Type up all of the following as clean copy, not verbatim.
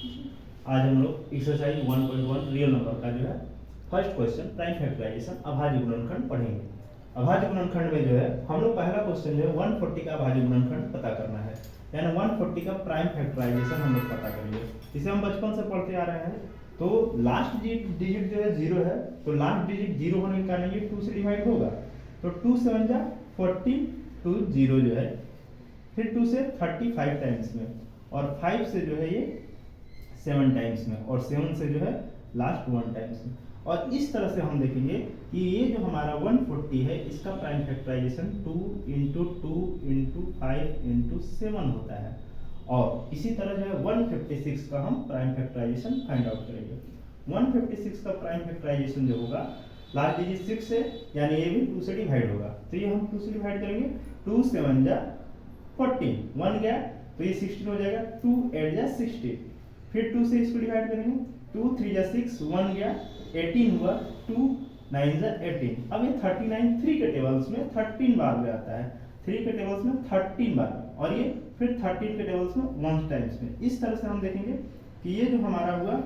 आज हम लोग एक्सरसाइज 1.1 रियल नंबर का जो है फर्स्ट क्वेश्चन प्राइम फैक्टराइजेशन अभाज्य गुणनखंड पढ़ेंगे। अभाज्य गुणनखंड में जो है हम लोग पहला क्वेश्चन जो है 140 का अभाज्य गुणनखंड पता करना है, यानी 140 का प्राइम फैक्टराइजेशन हम लोग पता करेंगे। इसे हम बचपन से पढ़ते आ रहे हैं। तो लास्ट डिजिट जो है 0 है, तो लास्ट डिजिट 0 होने के कारण ये 2 से डिवाइड होगा, तो 2 7 जा 40, 2 0 जो है, फिर 2 से 35 टाइम्स में, और 5 से जो है ये 7 टाइम्स में, और 7 से जो है लास्ट 1 टाइम्स में। और इस तरह से हम देखेंगे कि ये जो हमारा 140 है इसका prime factorisation 2 into 2 into 5 into 7 होता है। और इसी तरह जो है 156 का हम प्राइम फैक्टराइजेशन फाइंड आउट करेंगे। 156 का प्राइम फैक्टराइजेशन जो होगा लास्ट डिजिट 6 से, यानी ये भी 2 से डिवाइड होगा, तो ये हम 2 से डिवाइड करेंगे। 2 7 जा 14, 1 गया तो ये 16 हो जाएगा, 2 8 जा 60, फिर 2 से इसको डिवाइड करेंगे, 2 3 जा 6, 1 गया 18 हुआ, 2 9 जा 18। अब ये 39 3 के टेबल्स में 13 बार में आता है, 3 के टेबल्स में 13 बार, और ये फिर 13 के टेबल्स में 1 टाइम्स में। इस तरह से हम देखेंगे कि ये जो हमारा हुआ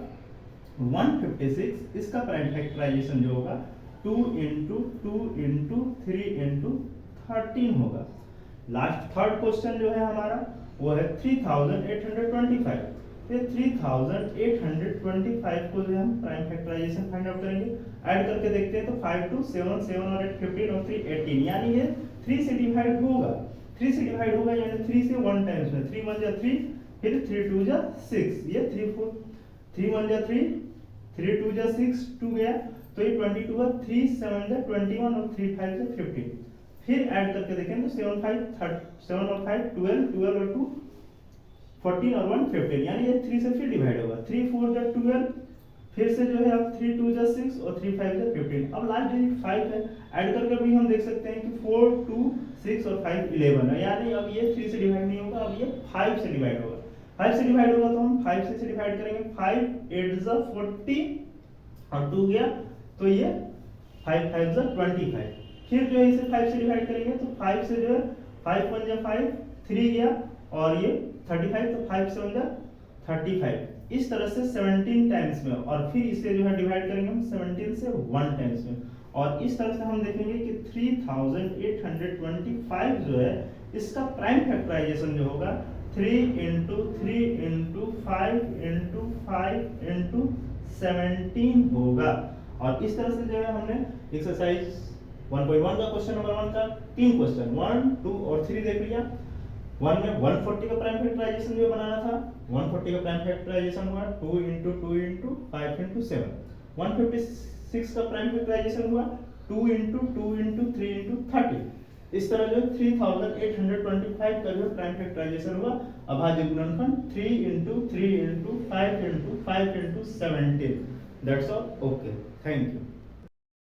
156 इसका प्राइम फैक्टराइजेशन जो होगा 2 इंटू 2 इंटू 3 इंटू 13 होगा। लास्ट थर्ड क्वेश्चन जो है हमारा वो है 3825। ये 3825 को जो हम प्राइम फैक्टराइजेशन फाइंड आउट करेंगे। ऐड करके देखते हैं तो 5 2 7 7 और 8 15 और 3 18, यानी ये 3 से डिवाइड होगा, 3 से डिवाइड होगा, यानी 3 से 1 टाइम्स में, 3 1 जा 3, फिर 3 2 जा 6, ये 3 4 3 1 जा 3, 3 2 जा 6, 2 गया तो ये 22 हुआ, 3 7 जा 21 और 3 5 जा 15। फिर ऐड करके देखें तो 7 और 5 12, 12 और 2 14 और 1 15, यानी ये 3 से फिर डिवाइड होगा, 3 4 जा 12, फिर से जो है अब 3 2 जा 6 और 3 5 जा 15। अब लास्ट डिजिट 5 है, ऐड करके भी हम देख सकते हैं कि 4 2 6 और 5 11 है, यानी अब ये 3 से डिवाइड नहीं होगा, अब ये 5 से डिवाइड होगा। 5 से डिवाइड होगा तो हम 5 से डिवाइड करेंगे, 5 8 जा 40 और 2 गया तो ये 5 5 जा 25। फिर जो है इसे 5 से डिवाइड करेंगे तो 5 से जो है 5 1 जा 5, 3 गया और ये 35, तो 5 7 जा 35। इस तरह से 17 टाइम्स में, और फिर इसे जो है डिवाइड करेंगे हम 17 से 1 टाइम्स में। और इस तरह से हम देखेंगे कि 3825 जो है इसका प्राइम फैक्टराइजेशन जो होगा 3 इंटू 3 इंटू 5 इंटू 5 इंटू 17 होगा। और इस तरह से जो है हमने एक्सरसाइज 1.1 का क्वेश्चन नंबर 1 का 3 क्वेश्चन 1 2 और 3 देख लिया। 1 में 140 का प्राइम फैक्टराइजेशन जो बनाना था, 140 का प्राइम फैक्टराइजेशन हुआ 2 इंटू 2 इंटू 5 इंटू 7। 156 का प्राइम फैक्टराइजेशन हुआ 2 इंटू 2 इंटू 3 इंटू 30। इस तरह जो 3825 का जो प्राइम फैक्टराइजेशन हुआ अभाज्य गुणनखंड 3 into 3 into 5 into 5 into 17। That's all. Okay, thank you.